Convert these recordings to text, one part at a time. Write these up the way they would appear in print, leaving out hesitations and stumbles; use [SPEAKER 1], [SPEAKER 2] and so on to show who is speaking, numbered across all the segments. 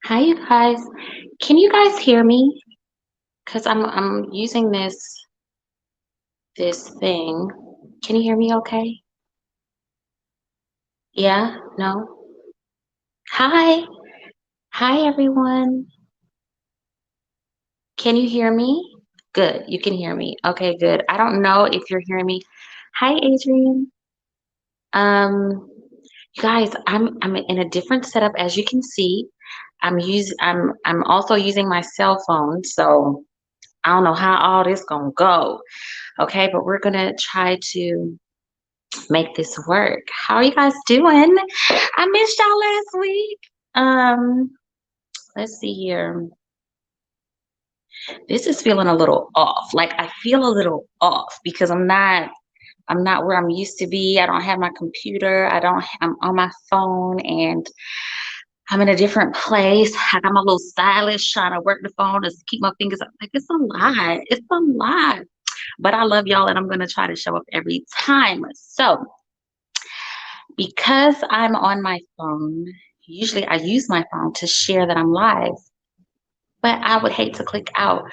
[SPEAKER 1] Hi, you guys. Can you guys hear me? Because I'm using this thing. Can you hear me okay? Yeah? No? Hi. Hi, everyone. Can you hear me? Good. You can hear me. Okay, good. I don't know if you're hearing me. Hi, Adrian. Um, you guys, I'm in a different setup as you can see. I'm also using my cell phone, so I don't know how all this gonna go. Okay, but we're gonna try to make this work. How are you guys doing? I missed y'all last week. Um, let's see here. This is feeling a little off. Like I feel a little off because I'm not where I'm used to be. I don't have my computer. I'm on my phone and I'm in a different place. I got my little stylist trying to work the phone to keep my fingers up. Like it's a lot. It's a lot. But I love y'all and I'm gonna try to show up every time. So because I'm on my phone, usually I use my phone to share that I'm live, but I would hate to click out.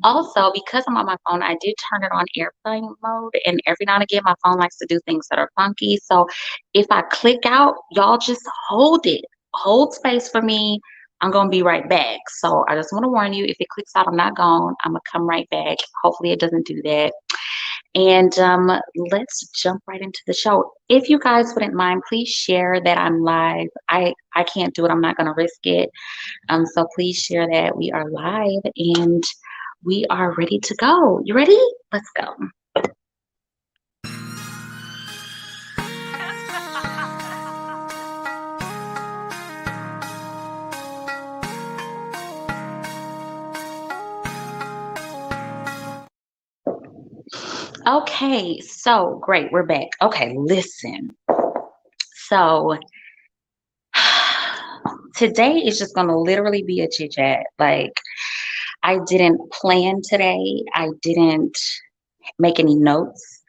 [SPEAKER 1] Also, because I'm on my phone, I did turn it on airplane mode, and every now and again, my phone likes to do things that are funky. So if I click out, y'all just hold it, hold space for me. I'm gonna be right back. So I just want to warn you, if it clicks out, I'm not gone. I'm gonna come right back. Hopefully, it doesn't do that. And let's jump right into the show. If you guys wouldn't mind, please share that I'm live. I can't do it. I'm not going to risk it. So please share that we are live and we are ready to go. You ready? Let's go. Okay, so great. We're back. Okay, listen. So today is just going to literally be a chit chat. Like, I didn't plan today. I didn't make any notes.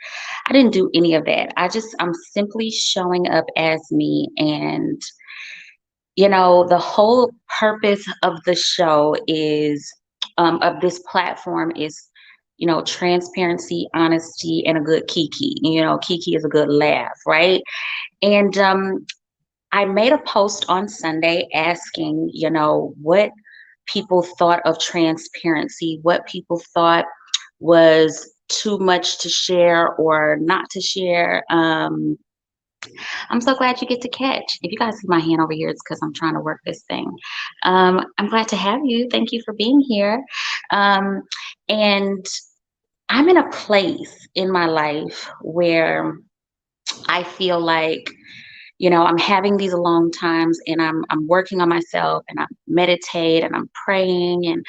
[SPEAKER 1] I didn't do any of that. I'm simply showing up as me. And, the whole purpose of the show of this platform is, transparency, honesty, and a good kiki. Kiki is a good laugh, right? And I made a post on Sunday asking, what people thought of transparency, what people thought was too much to share or not to share. I'm so glad you get to catch. If you guys see my hand over here, it's because I'm trying to work this thing. I'm glad to have you. Thank you for being here. Um, and I'm in a place in my life where I feel like I'm having these long times and I'm working on myself and I meditate and I'm praying and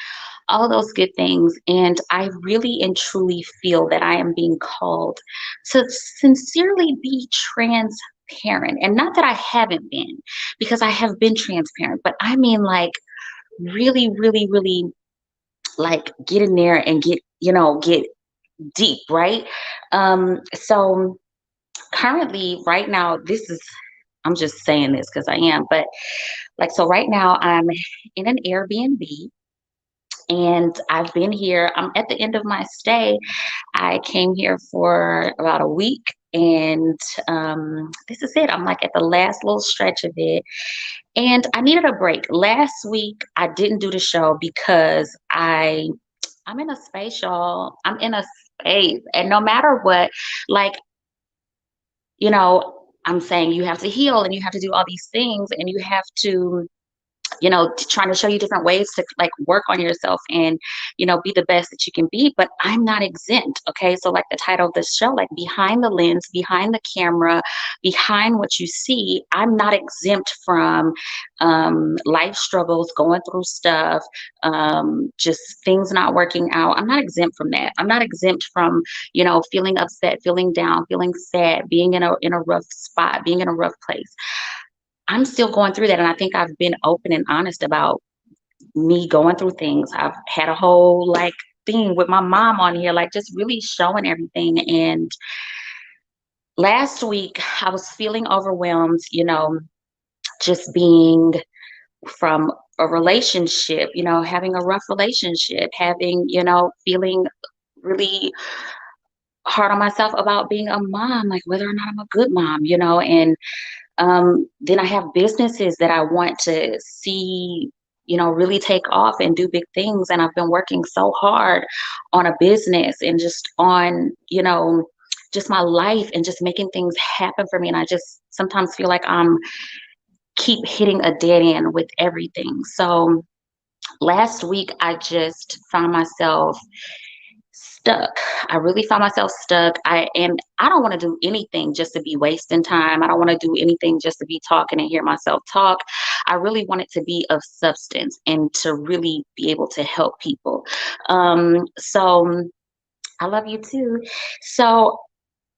[SPEAKER 1] all those good things. And I really and truly feel that I am being called to sincerely be transparent. And not that I haven't been, because I have been transparent, but I mean like really, really, really like get in there and get deep, right? So currently right now, I'm just saying this because I am, but like, so right now I'm in an Airbnb and I've been here. I'm at the end of my stay. I came here for about a week and this is it. I'm like at the last little stretch of it and I needed a break. Last week I didn't do the show because I'm in a space, y'all. I'm in a space and no matter what, like, I'm saying you have to heal and you have to do all these things and you have to trying to show you different ways to like work on yourself and, be the best that you can be. But I'm not exempt. Okay. So, like the title of the show, like behind the lens, behind the camera, behind what you see, I'm not exempt from life struggles, going through stuff, just things not working out. I'm not exempt from that. I'm not exempt from, feeling upset, feeling down, feeling sad, being in a rough spot, being in a rough place. I'm still going through that. And I think I've been open and honest about me going through things. I've had a whole like thing with my mom on here, like just really showing everything. And last week I was feeling overwhelmed, just being from a relationship, having a rough relationship, having, feeling really hard on myself about being a mom, like whether or not I'm a good mom, and then I have businesses that I want to see, really take off and do big things. And I've been working so hard on a business and just on, just my life and just making things happen for me. And I just sometimes feel like I'm keep hitting a dead end with everything. So last week, I just found myself stuck. I really found myself stuck. I don't want to do anything just to be wasting time. I don't want to do anything just to be talking and hear myself talk. I really want it to be of substance and to really be able to help people. So I love you too. So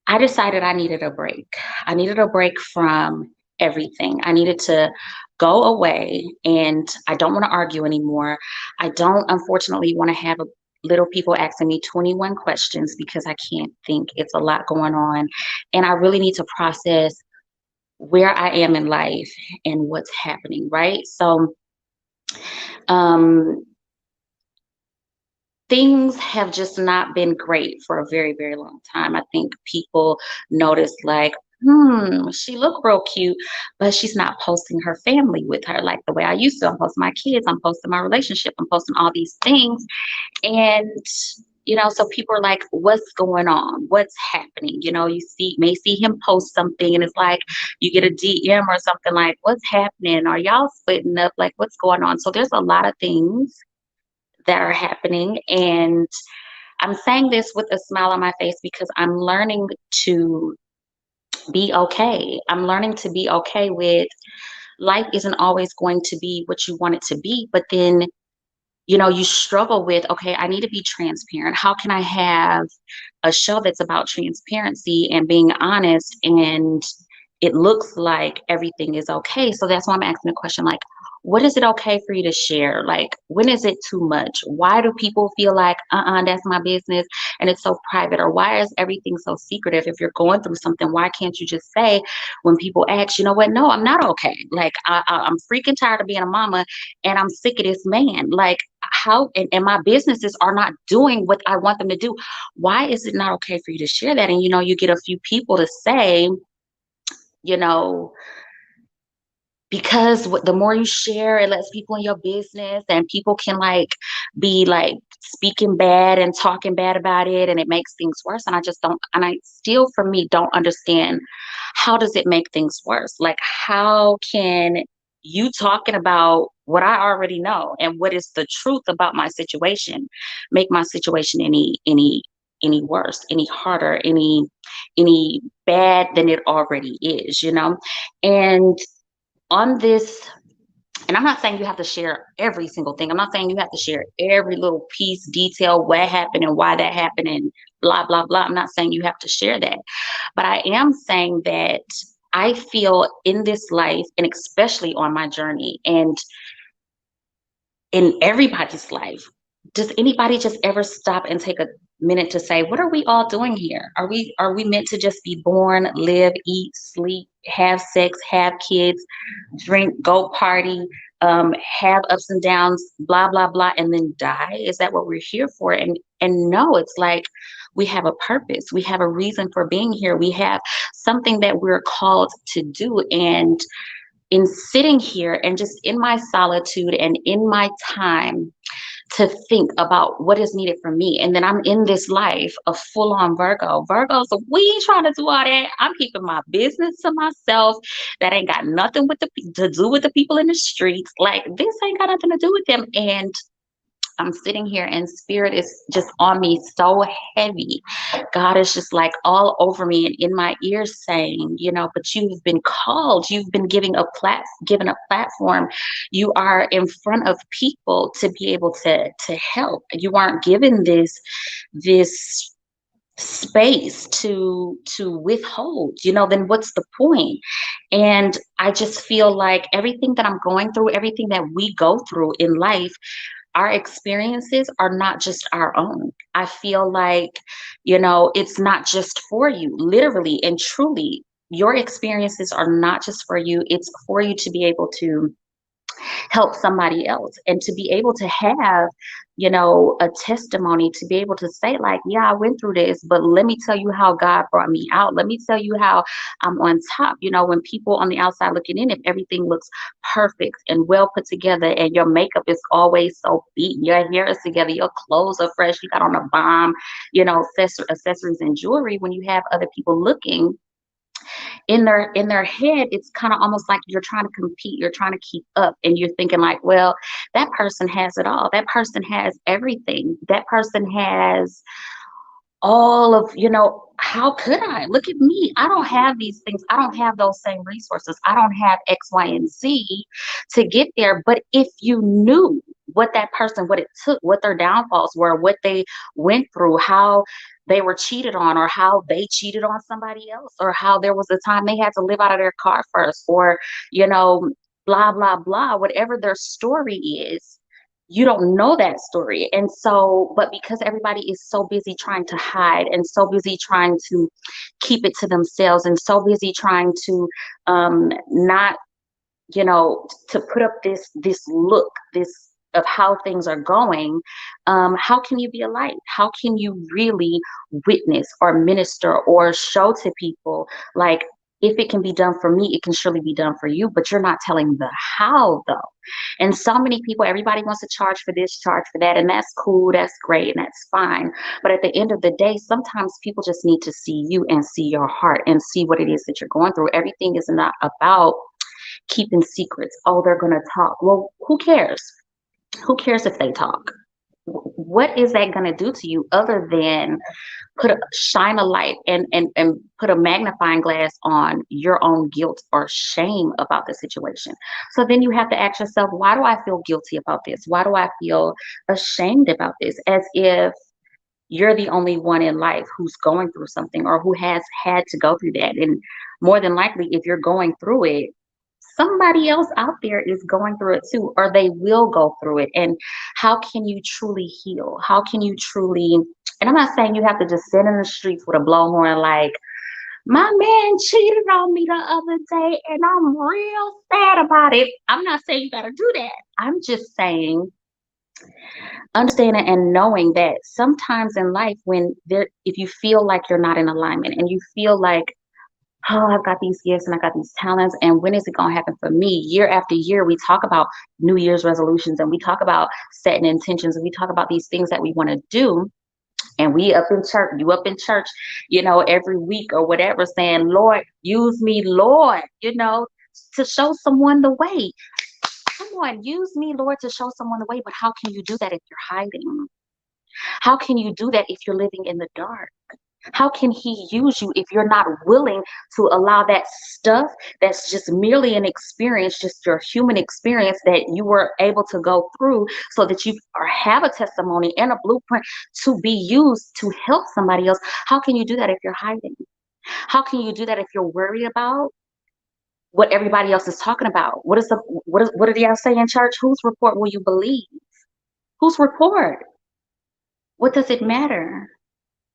[SPEAKER 1] I decided I needed a break. I needed a break from everything. I needed to go away, and I don't want to argue anymore. I don't, unfortunately, want to have little people asking me 21 questions because I can't think. It's a lot going on. And I really need to process where I am in life and what's happening, right? So, um, things have just not been great for a very, very long time. I think people notice like, she look real cute, but she's not posting her family with her like the way I used to. I'm posting my kids, I'm posting my relationship, I'm posting all these things. And so people are like, what's going on? What's happening? May see him post something and it's like you get a DM or something like, what's happening? Are y'all splitting up? Like, what's going on? So there's a lot of things that are happening. And I'm saying this with a smile on my face because I'm learning to be okay. I'm learning to be okay with life isn't always going to be what you want it to be, but then you struggle with, okay, I need to be transparent. How can I have a show that's about transparency and being honest and it looks like everything is okay? So that's why I'm asking the question like, what is it okay for you to share? Like, when is it too much? Why do people feel like, that's my business and it's so private? Or why is everything so secretive? If you're going through something, why can't you just say when people ask, you know what? No, I'm not okay. Like, I'm freaking tired of being a mama and I'm sick of this man. Like, how, and my businesses are not doing what I want them to do. Why is it not okay for you to share that? And, you get a few people to say, you know, because the more you share, it lets people in your business and people can like be like speaking bad and talking bad about it and it makes things worse. And I just don't, and I still, for me, don't understand, how does it make things worse? Like, how can you talking about what I already know and what is the truth about my situation make my situation any worse, any harder, any bad than it already is? And on this, and I'm not saying you have to share every single thing. I'm not saying you have to share every little piece, detail, what happened and why that happened and blah, blah, blah. I'm not saying you have to share that. But I am saying that I feel in this life, and especially on my journey and in everybody's life, does anybody just ever stop and take a minute to say, what are we all doing here? Are we meant to just be born, live, eat, sleep, have sex, have kids, drink, go party, have ups and downs, blah, blah, blah, and then die? Is that what we're here for? And no, it's like we have a purpose. We have a reason for being here. We have something that we're called to do. And in sitting here and just in my solitude and in my time to think about what is needed for me. And then I'm in this life of full on Virgo. Virgos, we ain't trying to do all that. I'm keeping my business to myself. That ain't got nothing to do with the people in the streets. Like, this ain't got nothing to do with them. And I'm sitting here and spirit is just on me so heavy. God is just like all over me and in my ears saying, but you've been called, you've been given a platform. You are in front of people to be able to help. You aren't given this space to withhold, then what's the point? And I just feel like everything that I'm going through, everything that we go through in life, our experiences are not just our own. I feel like, it's not just for you, literally and truly. Your experiences are not just for you. It's for you to be able to help somebody else, and to be able to have, a testimony, to be able to say like, yeah, I went through this, but let me tell you how God brought me out. Let me tell you how I'm on top. When people on the outside looking in, if everything looks perfect and well put together, and your makeup is always so beaten, your hair is together, your clothes are fresh, you got on a bomb, accessories and jewelry, when you have other people looking in their head, it's kind of almost like you're trying to compete, you're trying to keep up, and you're thinking like, well, that person has it all, that person has everything, that person has all of, how could I? Look at me. I don't have these things. I don't have those same resources. I don't have X, Y, and Z to get there. But if you knew what that person, what it took, what their downfalls were, what they went through, how they were cheated on, or how they cheated on somebody else, or how there was a time they had to live out of their car first, or, you know, blah, blah, blah, whatever their story is, you don't know that story. And so, but because everybody is so busy trying to hide, and so busy trying to keep it to themselves, and so busy trying to not, to put up this look, this of how things are going, how can you be a light? How can you really witness or minister or show to people like, if it can be done for me, it can surely be done for you, but you're not telling the how though. And so many people, everybody wants to charge for this, charge for that, and that's cool, that's great, and that's fine. But at the end of the day, sometimes people just need to see you and see your heart and see what it is that you're going through. Everything is not about keeping secrets. Oh, they're going to talk. Well, who cares? Who cares if they talk? What is that going to do to you other than shine a light and put a magnifying glass on your own guilt or shame about the situation? So then you have to ask yourself, why do I feel guilty about this? Why do I feel ashamed about this? As if you're the only one in life who's going through something, or who has had to go through that. And more than likely, if you're going through it, somebody else out there is going through it too, or they will go through it. And how can you truly heal? How can you truly, and I'm not saying you have to just sit in the streets with a blowhorn like, my man cheated on me the other day and I'm real sad about it. I'm not saying you got to do that. I'm just saying, understanding and knowing that sometimes in life, when there, if you feel like you're not in alignment, and you feel like, oh, I've got these gifts and I got these talents, and when is it going to happen for me? Year after year, we talk about New Year's resolutions, and we talk about setting intentions, and we talk about these things that we want to do. And we up in church, you up in church, every week or whatever, saying, Lord, use me, Lord, to show someone the way. Come on, use me, Lord, to show someone the way. But how can you do that if you're hiding? How can you do that if you're living in the dark? How can he use you if you're not willing to allow that stuff that's just merely an experience, just your human experience that you were able to go through, so that you or have a testimony and a blueprint to be used to help somebody else? How can you do that if you're hiding? How can you do that if you're worried about what everybody else is talking about? What do y'all say in church? Whose report will you believe? Whose report? What does it matter?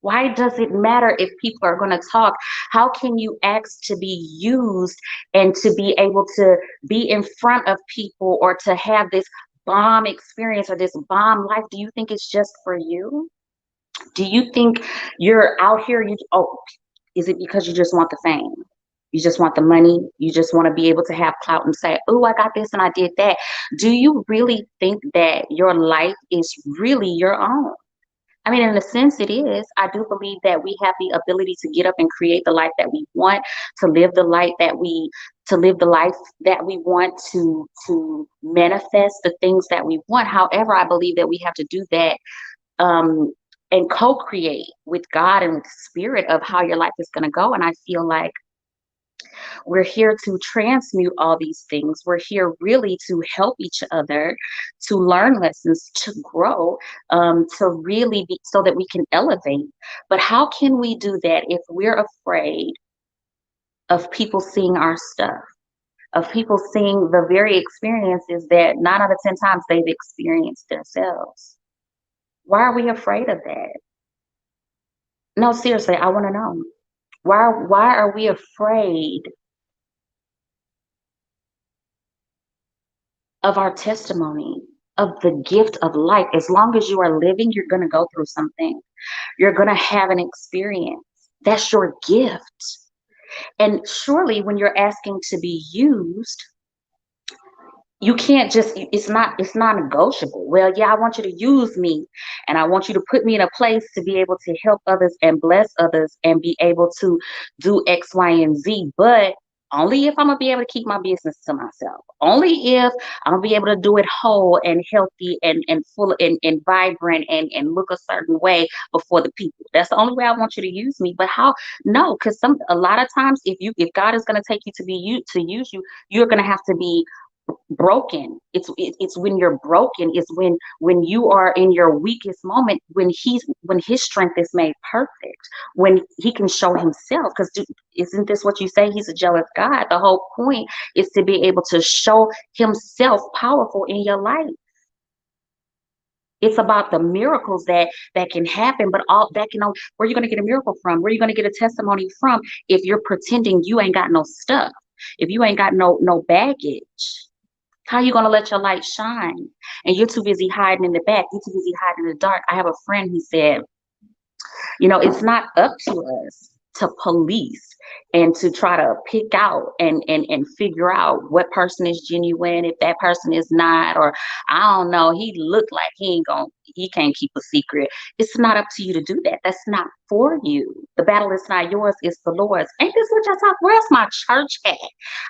[SPEAKER 1] Why does it matter if people are going to talk? How can you ask to be used and to be able to be in front of people, or to have this bomb experience or this bomb life? Do you think it's just for you? Do you think you're out here? Is it because you just want the fame? You just want the money. You just want to be able to have clout and say, oh, I got this and I did that. Do you really think that your life is really your own? I mean, in a sense, it is. I do believe that we have the ability to get up and create the life that we want, to live the life that we want, to manifest the things that we want. However, I believe that we have to do that, and co-create with God and with the spirit of how your life is going to go. And I feel like we're here to transmute all these things. We're here really to help each other, to learn lessons, to grow, to really be so that we can elevate. But how can we do that if we're afraid of people seeing our stuff, of people seeing the very experiences that 9 out of 10 times they've experienced themselves? Why are we afraid of that? No, seriously, I want to know. Why are we afraid of our testimony, of the gift of life. As long as you are living, you're going to go through something. You're going to have an experience. That's your gift. And surely when you're asking to be used, you can't just, it's not negotiable. Well, yeah, I want you to use me and I want you to put me in a place to be able to help others and bless others and be able to do X, Y, and Z, but only if I'm gonna be able to keep my business to myself. Only if I'm gonna be able to do it whole and healthy and full and vibrant and look a certain way before the people. That's the only way I want you to use me. But how? No, because a lot of times if God is gonna take you to be you to use you, you're gonna have to be broken. It's when you're broken, it's when you are in your weakest moment, when his strength is made perfect, when he can show himself. Because isn't this what you say? He's a jealous God. The whole point is to be able to show himself powerful in your life. It's about the miracles that can happen, but all that can only, where are you going to get a miracle from? Where are you going to get a testimony from if you're pretending you ain't got no stuff, if you ain't got no baggage? How are you going to let your light shine? And you're too busy hiding in the back. You're too busy hiding in the dark. I have a friend who said, it's not up to us to police and to try to pick out and figure out what person is genuine, if that person is not, or I don't know, he looked like he can't keep a secret. It's not up to you to do that. That's not for you. The battle is not yours, it's the Lord's. Ain't this what y'all talk? Where's my church at?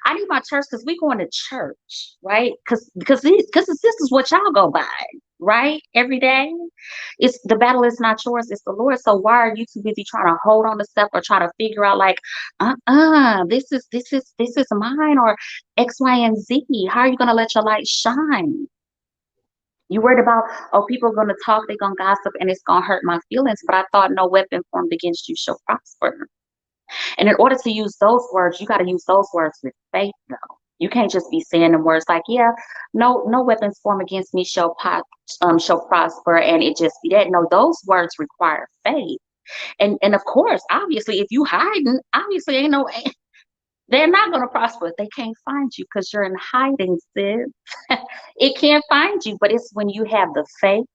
[SPEAKER 1] I need my church because we going to church, right? Because this is what y'all go by, right? Every day. It's the battle is not yours, it's the Lord. So why are you too busy trying to hold on to stuff or try to figure out like, this is mine or X, Y, and Z? How are you gonna let your light shine? You worried about, oh, people are gonna talk, they're gonna gossip, and it's gonna hurt my feelings. But I thought no weapon formed against you shall prosper. And in order to use those words, you got to use those words with faith, though. You can't just be saying them words like, yeah, no weapons formed against me shall prosper, and it just be that. No, those words require faith. And of course, obviously, if you hiding, obviously ain't no, they're not gonna prosper. They can't find you because you're in hiding, sis. It can't find you, but it's when you have the faith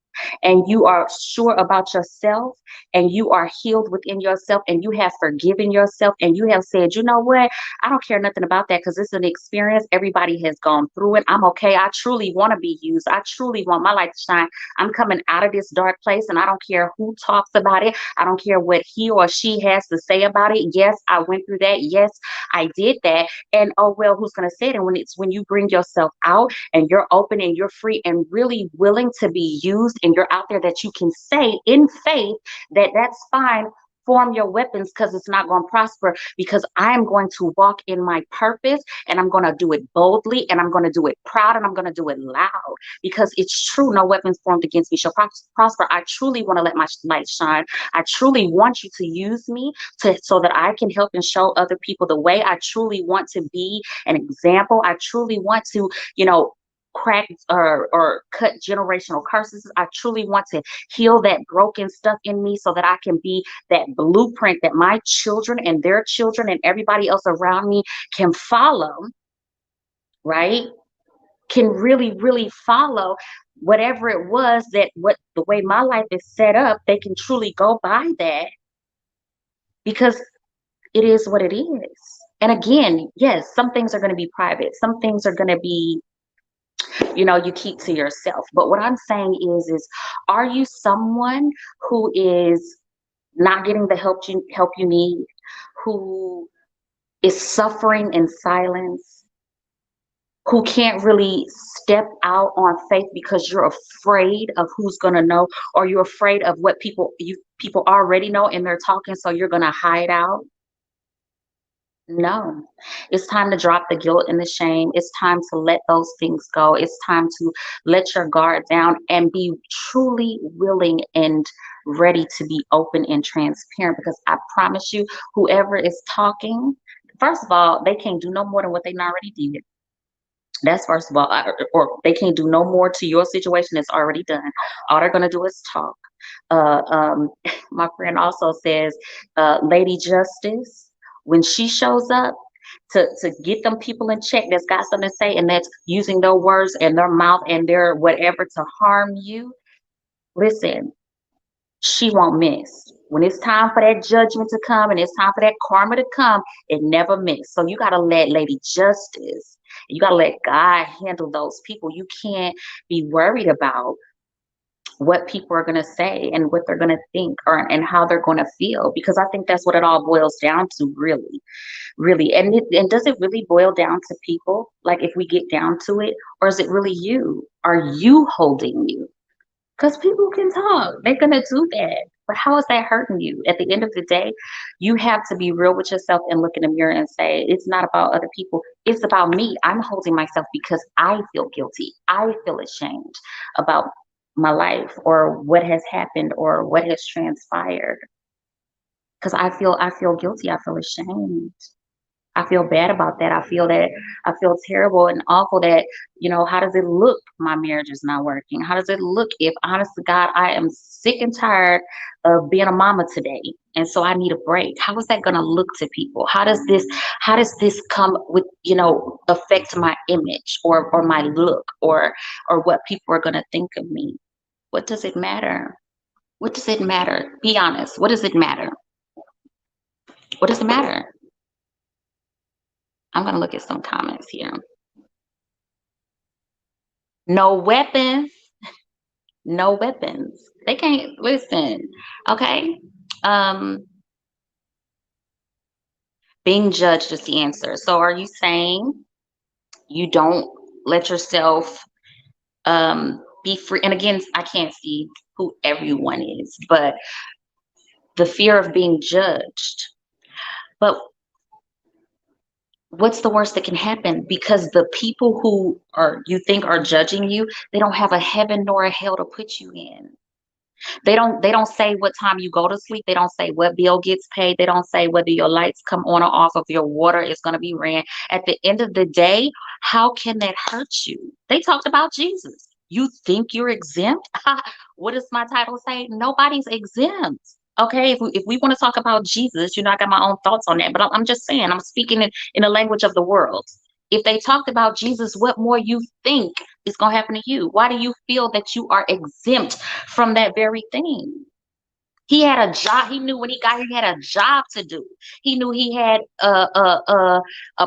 [SPEAKER 1] and you are sure about yourself and you are healed within yourself and you have forgiven yourself and you have said, you know what, I don't care nothing about that because it's an experience. Everybody has gone through it. I'm okay. I truly want to be used. I truly want my light to shine. I'm coming out of this dark place and I don't care who talks about it. I don't care what he or she has to say about it. Yes, I went through that. Yes, I did that. And oh well, who's going to say it? And when you bring yourself out and you're open and you're free and really willing to be used and you're out there, that you can say in faith that that's fine, form your weapons because it's not going to prosper, because I am going to walk in my purpose and I'm going to do it boldly and I'm going to do it proud and I'm going to do it loud, because it's true, no weapons formed against me shall prosper. I truly want to let my light shine. I truly want you to use me so that I can help and show other people the way. I truly want to be an example. I truly want to, crack or cut generational curses. I truly want to heal that broken stuff in me so that I can be that blueprint that my children and their children and everybody else around me can follow, right? Can really, really follow whatever it was what the way my life is set up, they can truly go by that because it is what it is. And again, yes, some things are going to be private. Some things are going to be, you keep to yourself. But what I'm saying is are you someone who is not getting the help you need, who is suffering in silence, who can't really step out on faith because you're afraid of who's going to know, or you're afraid of what people already know and they're talking, so you're going to hide out? No, it's time to drop the guilt and the shame. It's time to let those things go. It's time to let your guard down and be truly willing and ready to be open and transparent. Because I promise you, whoever is talking, first of all, they can't do no more than what they already did. That's first of all, or they can't do no more to your situation that's already done. All they're going to do is talk. My friend also says, Lady Justice, when she shows up, to get them people in check that's got something to say and that's using their words and their mouth and their whatever to harm you, listen, she won't miss. When it's time for that judgment to come and it's time for that karma to come, it never miss. So you got to let Lady Justice, you got to let God handle those people. You can't be worried about what people are going to say and what they're going to think or and how they're going to feel, because I think that's what it all boils down to, really. And does it really boil down to people, like if we get down to it, or is it really you? Are you holding you? Because people can talk, they're going to do that, but how is that hurting you? At the end of the day, you have to be real with yourself and look in the mirror and say, it's not about other people, it's about me. I'm holding myself because I feel guilty, I feel ashamed about my life or what has happened or what has transpired, because I feel guilty, I feel ashamed, I feel bad about that. I feel terrible and awful that, how does it look? My marriage is not working. How does it look if, honest to God, I am sick and tired of being a mama today? And so I need a break. How is that going to look to people? How does this come with, affect my image or my look or what people are going to think of me? What does it matter? What does it matter? Be honest. What does it matter? What does it matter? I'm going to look at some comments here. No weapons, no weapons. They can't listen. Okay. Um, being judged is the answer. So are you saying you don't let yourself be free? And again, I can't see who everyone is, but the fear of being judged. But what's the worst that can happen? Because the people who are you think are judging you, they don't have a heaven nor a hell to put you in. They don't say what time you go to sleep. They don't say what bill gets paid. They don't say whether your lights come on or off, if your water is going to be ran. At the end of the day, how can that hurt you? They talked about Jesus. You think you're exempt? What does my title say? Nobody's exempt. Okay, if we want to talk about Jesus, I got my own thoughts on that, but I'm just saying, I'm speaking in the language of the world. If they talked about Jesus, what more you think is going to happen to you? Why do you feel that you are exempt from that very thing? He had a job. He knew when he got here, he had a job to do. He knew he had a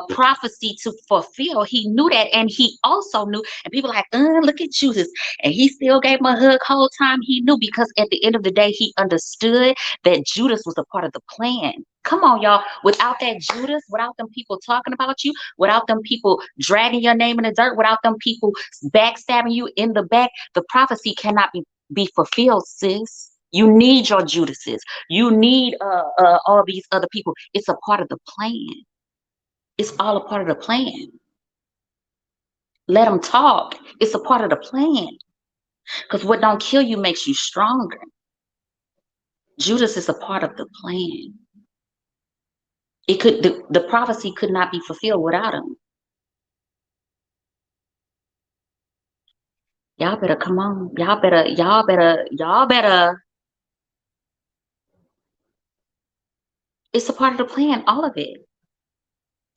[SPEAKER 1] prophecy to fulfill. He knew that. And he also knew, and people are like, look at Judas. And he still gave him a hug whole time. He knew, because at the end of the day, he understood that Judas was a part of the plan. Come on, y'all. Without that Judas, without them people talking about you, without them people dragging your name in the dirt, without them people backstabbing you in the back, the prophecy cannot be fulfilled, sis. You need your Judases. You need all these other people. It's a part of the plan. It's all a part of the plan. Let them talk. It's a part of the plan. Because what don't kill you makes you stronger. Judas is a part of the plan. The prophecy could not be fulfilled without him. Y'all better come on. Y'all better. It's a part of the plan, all of it.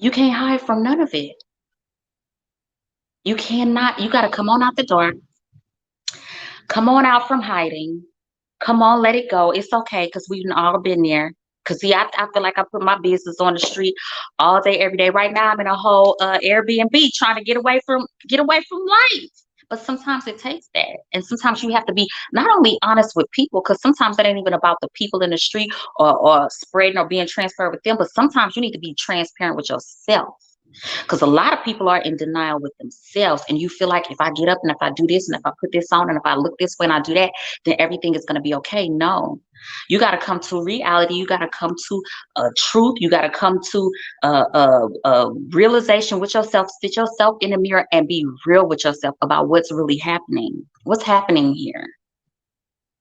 [SPEAKER 1] You can't hide from none of it. You cannot, you got to come on out the door. Come on out from hiding. Come on, let it go. It's okay, because we've all been there. Because see, I feel like I put my business on the street all day, every day. Right now, I'm in a whole Airbnb trying to get away from life. But sometimes it takes that, and sometimes you have to be not only honest with people, because sometimes it ain't even about the people in the street or spreading or being transparent with them. But sometimes you need to be transparent with yourself. Because a lot of people are in denial with themselves, and you feel like if I get up and if I do this and if I put this on and if I look this way and I do that, then everything is going to be okay. No, you got to come to reality. You got to come to truth. You got to come to realization with yourself. Sit yourself in the mirror and be real with yourself about what's really happening. What's happening here?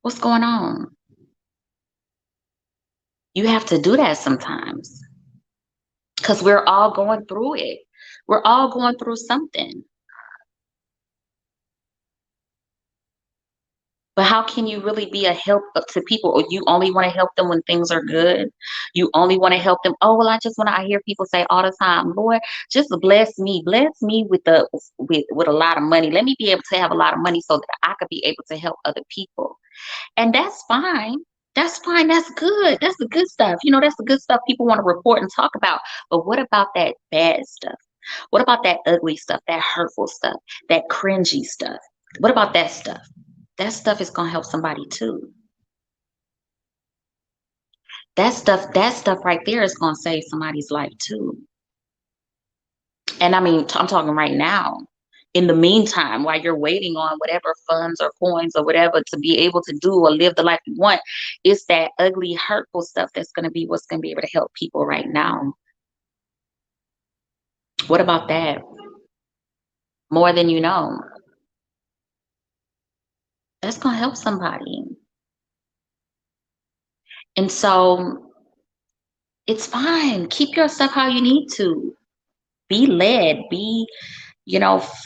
[SPEAKER 1] What's going on? You have to do that sometimes, because we're all going through it. We're all going through something. But how can you really be a help to people? Or you only want to help them when things are good? You only want to help them. Oh, well, I just want to. I hear people say all the time, Lord, just bless me with with a lot of money. Let me be able to have a lot of money so that I could be able to help other people. And that's fine. That's fine. That's good. That's the good stuff. That's the good stuff people want to report and talk about. But what about that bad stuff? What about that ugly stuff, that hurtful stuff, that cringy stuff? What about that stuff? That stuff is going to help somebody too. That stuff right there is going to save somebody's life too. And I mean, I'm talking right now. In the meantime, while you're waiting on whatever funds or coins or whatever to be able to do or live the life you want, it's that ugly, hurtful stuff that's going to be what's going to be able to help people right now. What about that? More than you know. That's going to help somebody. And so it's fine. Keep your stuff how you need to. Be led.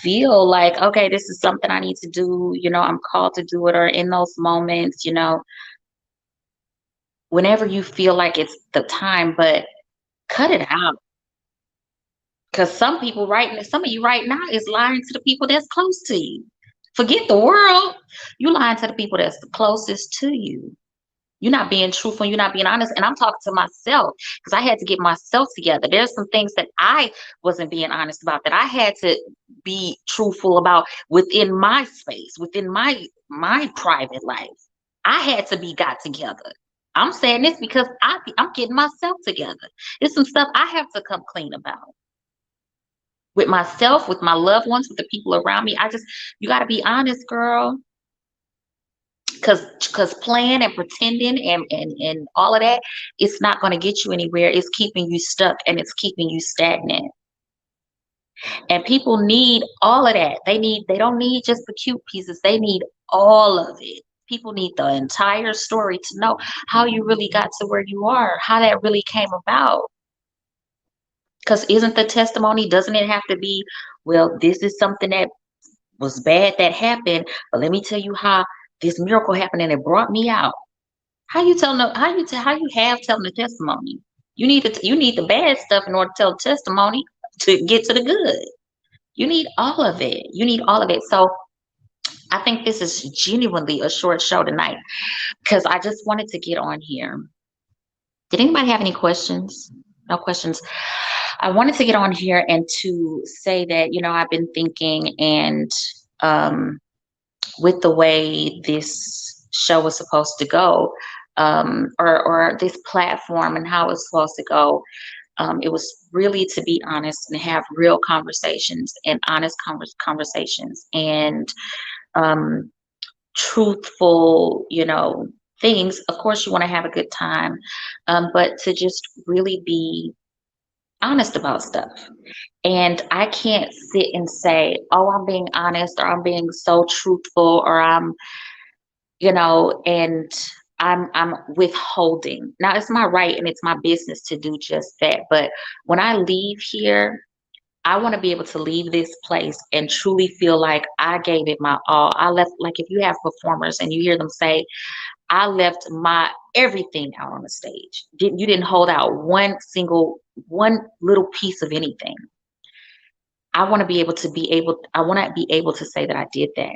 [SPEAKER 1] Feel like, okay, this is something I need to do. I'm called to do it. Or in those moments, whenever you feel like it's the time, but cut it out. Because some of you right now is lying to the people that's close to you. Forget the world. You lying to the people that's the closest to you. You're not being truthful. You're not being honest. And I'm talking to myself because I had to get myself together. There's some things that I wasn't being honest about that I had to be truthful about within my space, within my private life. I had to be got together. I'm saying this because I'm getting myself together. There's some stuff I have to come clean about with myself, with my loved ones, with the people around me. You got to be honest, girl. Because playing and pretending and all of that, it's not going to get you anywhere. It's keeping you stuck and it's keeping you stagnant. And people need all of that. They don't need just the cute pieces. They need all of it. People need the entire story to know how you really got to where you are, how that really came about. Because isn't the testimony, doesn't it have to be, well, this is something that was bad that happened, but let me tell you how this miracle happened and it brought me out. How you telling the, how you have telling the testimony? You need the bad stuff in order to tell the testimony to get to the good. You need all of it. You need all of it. So I think this is genuinely a short show tonight because I just wanted to get on here. Did anybody have any questions? No questions. I wanted to get on here and to say that, I've been thinking and um, with the way this show was supposed to go, or this platform and how it's supposed to go. It was really to be honest and have real conversations and honest conversations and um, truthful, things. Of course, you want to have a good time, but to just really be honest about stuff. And I can't sit and say, oh, I'm being honest or I'm being so truthful or and I'm withholding. Now it's my right and it's my business to do just that. But when I leave here, I want to be able to leave this place and truly feel like I gave it my all. I left, like if you have performers and you hear them say, I left my everything out on the stage. You didn't hold out one little piece of anything. I want to I want to be able to say that I did that.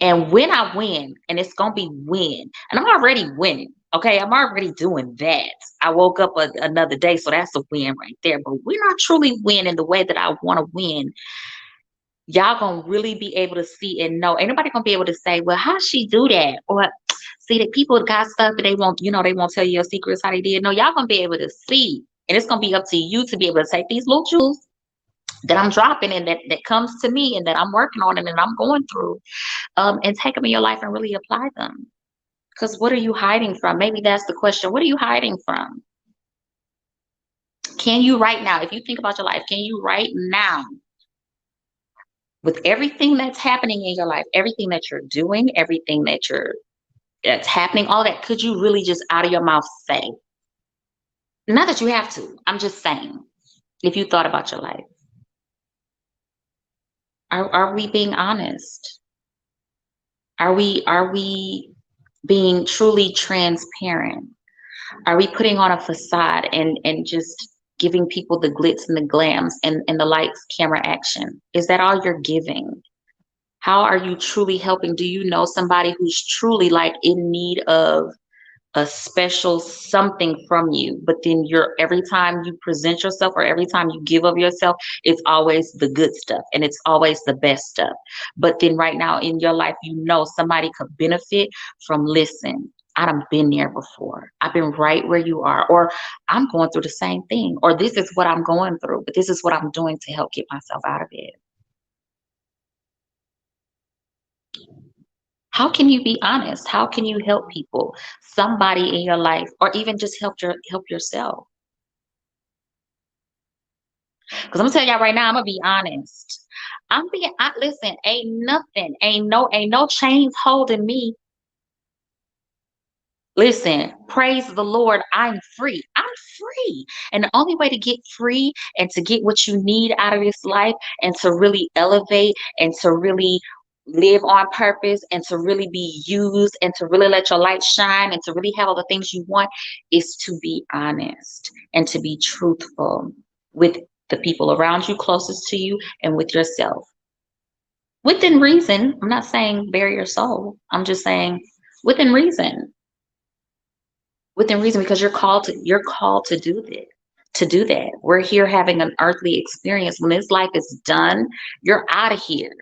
[SPEAKER 1] And when I win, and it's going to be win, and I'm already winning. Okay, I'm already doing that. I woke up another day, so that's a win right there. But we're not truly winning the way that I want to win. Y'all gonna really be able to see and know. Ain't nobody gonna be able to say, "Well, how she do that?" Or see that people got stuff and they won't tell you your secrets how they did. No, y'all gonna be able to see, and it's gonna be up to you to be able to take these little jewels that I'm dropping and that comes to me and that I'm working on and that I'm going through, and take them in your life and really apply them. Because what are you hiding from? Maybe that's the question. What are you hiding from? Can you right now, if you think about your life, can you right now, with everything that's happening in your life, everything that you're doing, everything that's happening, all that, could you really just out of your mouth say? Not that you have to. I'm just saying, if you thought about your life, are we being honest? Are we being truly transparent? Are we putting on a facade and just giving people the glitz and the glams and the lights, camera, action? Is that all you're giving? How are you truly helping? Do you know somebody who's truly like in need of a special something from you, but then you're every time you present yourself or every time you give of yourself, it's always the good stuff and it's always the best stuff. But then right now in your life, you know somebody could benefit from, listen, I done been there before. I've been right where you are, or I'm going through the same thing, or this is what I'm going through, but this is what I'm doing to help get myself out of it. How can you be honest? How can you help people, somebody in your life, or even just help yourself? Because I'm gonna tell y'all right now, I'm gonna be honest. Listen, ain't nothing, ain't no chains holding me. Listen, praise the Lord, I'm free. I'm free. And the only way to get free and to get what you need out of this life and to really elevate and to really live on purpose and to really be used and to really let your light shine and to really have all the things you want is to be honest and to be truthful with the people around you, closest to you, and with yourself. Within reason. I'm not saying bare your soul. I'm just saying within reason, because you're called to do this, to do that. We're here having an earthly experience. When this life is done, you're out of here.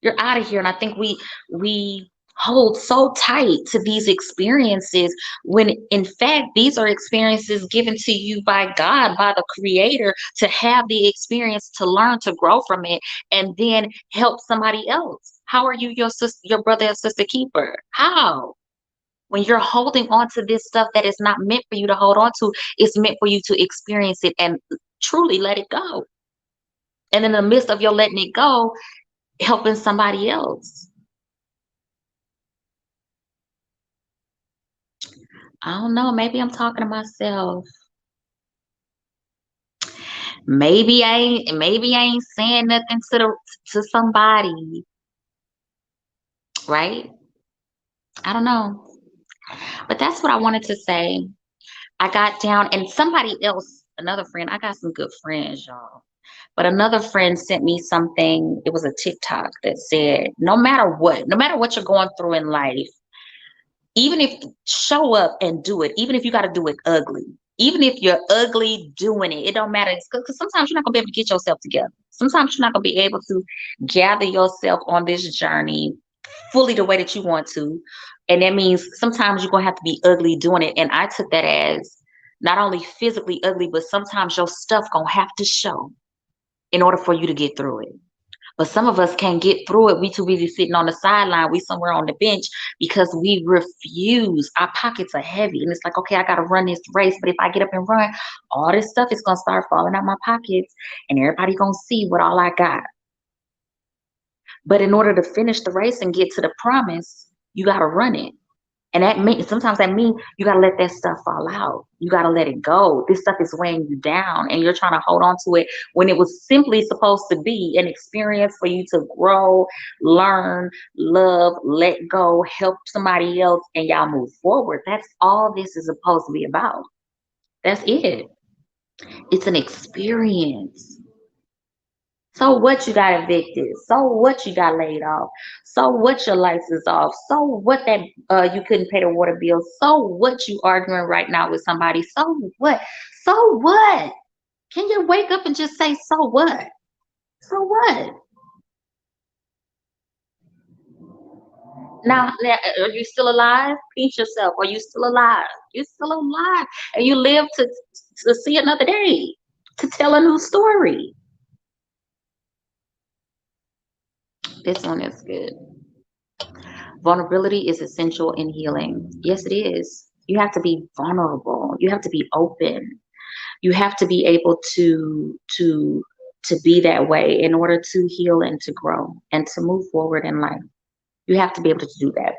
[SPEAKER 1] You're out of here. And I think we hold so tight to these experiences when in fact these are experiences given to you by God, by the creator, to have the experience, to learn, to grow from it, and then help somebody else. How are you your sister, your brother and sister keeper? How? When you're holding on to this stuff that is not meant for you to hold on to, it's meant for you to experience it and truly let it go. And in the midst of your letting it go, helping somebody else. I don't know. Maybe I'm talking to myself. Maybe I ain't saying nothing to somebody, right? I don't know. But that's what I wanted to say. I got down and somebody else, another friend, I got some good friends, y'all. But another friend sent me something. It was a TikTok that said, no matter what you're going through in life, even if show up and do it, even if you got to do it ugly, even if you're ugly doing it, it don't matter. Because sometimes you're not gonna be able to get yourself together. Sometimes you're not gonna be able to gather yourself on this journey fully the way that you want to. And that means sometimes you're gonna have to be ugly doing it. And I took that as not only physically ugly, but sometimes your stuff gonna have to show in order for you to get through it. But some of us can't get through it. We too busy sitting on the sideline. We somewhere on the bench because we refuse. Our pockets are heavy. And it's like, okay, I got to run this race. But if I get up and run, all this stuff is going to start falling out my pockets. And everybody going to see what all I got. But in order to finish the race and get to the promise, you got to run it. And that means you gotta let that stuff fall out. You gotta let it go. This stuff is weighing you down and you're trying to hold on to it when it was simply supposed to be an experience for you to grow, learn, love, let go, help somebody else, and y'all move forward. That's all this is supposed to be about. That's it. It's an experience. So what, you got evicted? So what, you got laid off? So what, your lights is off? So what, that you couldn't pay the water bill? So what, you arguing right now with somebody? So what? So what? Can you wake up and just say so what? So what? Now, are you still alive? Pinch yourself. Are you still alive? You're still alive, and you live to see another day, to tell a new story. This one is good. Vulnerability is essential in healing. Yes, it is. You have to be vulnerable. You have to be open. You have to be able to be that way in order to heal and to grow and to move forward in life. You have to be able to do that.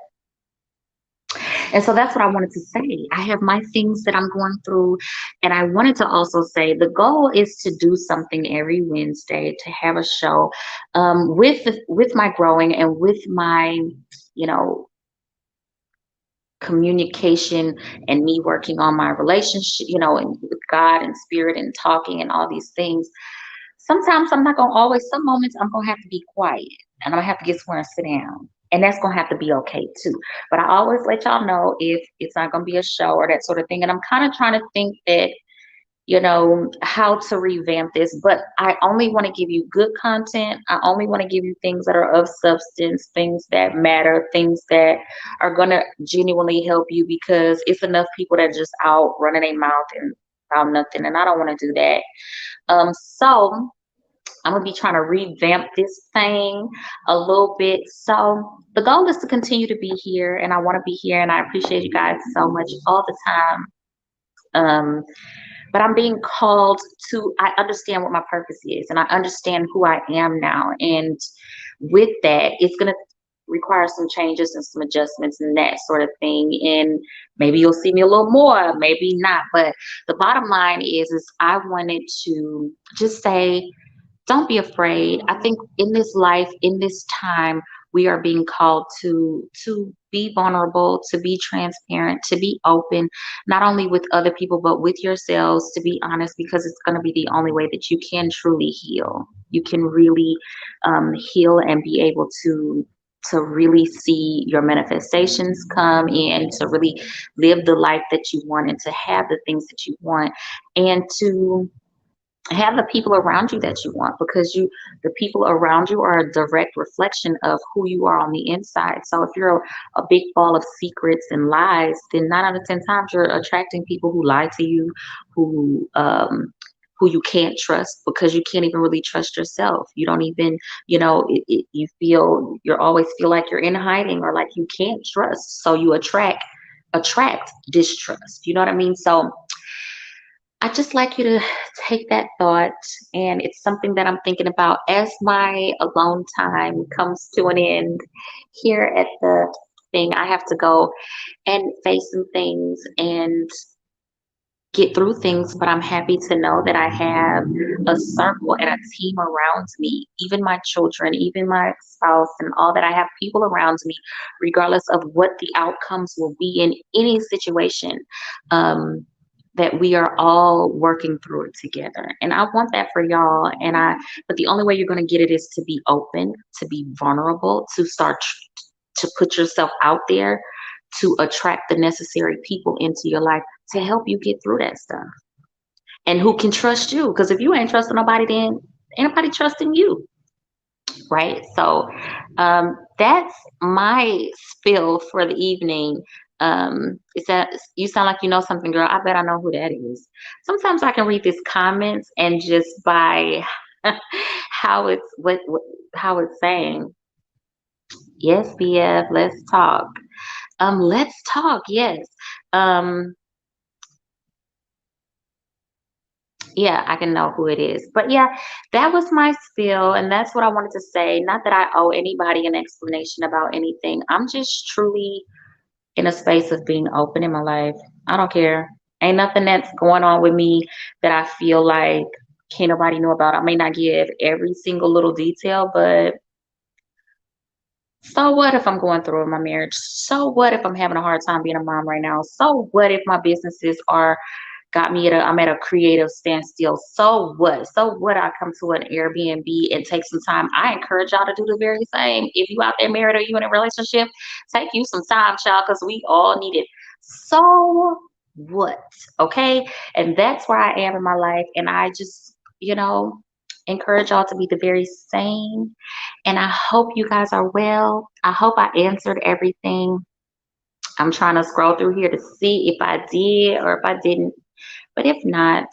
[SPEAKER 1] And so that's what I wanted to say. I have my things that I'm going through. And I wanted to also say the goal is to do something every Wednesday, to have a show with my growing and with my you know, communication and me working on my relationship, and with God and spirit and talking and all these things. Sometimes I'm not gonna always, some moments I'm gonna have to be quiet and I'm gonna have to get somewhere and sit down. And that's gonna have to be okay too. But I always let y'all know if it's not gonna be a show or that sort of thing. And I'm kind of trying to think that, how to revamp this, but I only want to give you good content. I only want to give you things that are of substance, things that matter, things that are going to genuinely help you, because it's enough people that are just out running their mouth and about nothing. And I don't want to do that. So I'm going to be trying to revamp this thing a little bit. So the goal is to continue to be here, and I want to be here, and I appreciate you guys so much all the time. Um, but I'm being called to, I understand what my purpose is and I understand who I am now. And with that, it's going to require some changes and some adjustments and that sort of thing. And maybe you'll see me a little more, maybe not. But the bottom line is I wanted to just say, don't be afraid. I think in this life, in this time, we are being called to be vulnerable, to be transparent, to be open, not only with other people but with yourselves, to be honest, because it's going to be the only way that you can truly heal. You can really heal and be able to really see your manifestations come in, to really live the life that you want and to have the things that you want, and to have the people around you that you want, because the people around you are a direct reflection of who you are on the inside. So if you're a big ball of secrets and lies, then 9 out of 10 times you're attracting people who lie to you, who you can't trust, because you can't even really trust yourself. You don't even, you always feel like you're in hiding or like you can't trust, so you attract distrust. You know what I mean? So I just like you to take that thought, and it's something that I'm thinking about as my alone time comes to an end here at the thing. I have to go and face some things and get through things, but I'm happy to know that I have a circle and a team around me, even my children, even my spouse, and all that. I have people around me, regardless of what the outcomes will be in any situation. That we are all working through it together. And I want that for y'all. But the only way you're going to get it is to be open, to be vulnerable, to start to put yourself out there, to attract the necessary people into your life to help you get through that stuff. And who can trust you? Because if you ain't trusting nobody, then ain't nobody trusting you. Right? So that's my spill for the evening. Is that you sound like you know something, girl? I bet I know who that is. Sometimes I can read these comments and just by how it's how it's saying. Yes, BF, let's talk. Let's talk. Yes. Um, yeah, I can know who it is. But yeah, that was my spiel, and that's what I wanted to say. Not that I owe anybody an explanation about anything. I'm just truly in a space of being open in my life. I don't care. Ain't nothing that's going on with me that I feel like can't nobody know about. I may not give every single little detail, but so what if I'm going through in my marriage? So what if I'm having a hard time being a mom right now? So what if my businesses are got me I'm at a creative standstill? So what? So what? I come to an Airbnb and take some time. I encourage y'all to do the very same. If you out there married or you in a relationship, take you some time, child, because we all need it. So what? Okay. And that's where I am in my life. And I just, encourage y'all to be the very same. And I hope you guys are well. I hope I answered everything. I'm trying to scroll through here to see if I did or if I didn't. But if not,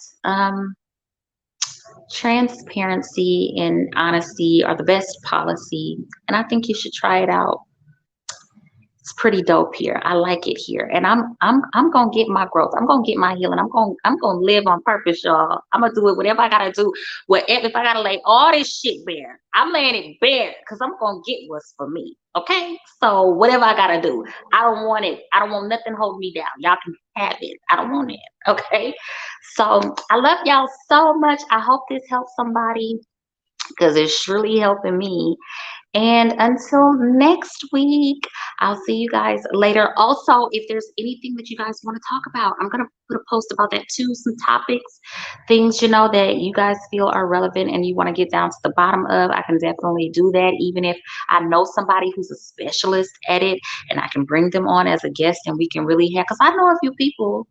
[SPEAKER 1] transparency and honesty are the best policy. And I think you should try it out. It's pretty dope here. I like it here. And I'm gonna get my growth. I'm gonna get my healing. I'm gonna live on purpose, y'all. I'm gonna do it whatever I gotta do. Whatever, if I gotta lay all this shit bare, I'm laying it bare because I'm gonna get what's for me. Okay? So whatever I gotta do. I don't want it. I don't want nothing holding me down. Y'all can have it. I don't want it. Okay. So I love y'all so much. I hope this helps somebody because it's surely helping me. And until next week, I'll see you guys later. Also, if there's anything that you guys want to talk about, I'm going to put a post about that too. Some topics, things, that you guys feel are relevant and you want to get down to the bottom of. I can definitely do that, even if I know somebody who's a specialist at it and I can bring them on as a guest and we can really have, because I know a few people,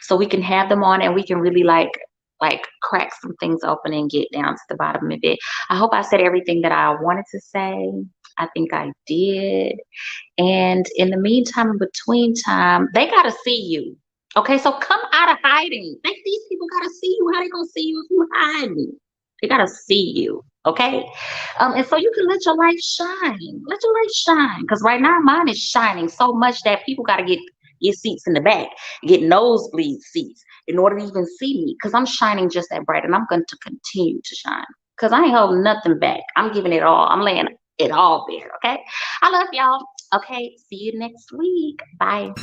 [SPEAKER 1] so we can have them on and we can really like crack some things open and get down to the bottom of it. I hope I said everything that I wanted to say. I think I did. And in the meantime, in between time, they gotta see you. Okay, so come out of hiding. These people gotta see you. How they gonna see you if you hiding? They gotta see you. Okay, and so you can let your light shine. Let your light shine, because right now mine is shining so much that people gotta get seats in the back, get nosebleed seats in order to even see me, because I'm shining just that bright, and I'm going to continue to shine. Because I ain't holding nothing back. I'm giving it all. I'm laying it all there. Okay. I love y'all. Okay. See you next week. Bye.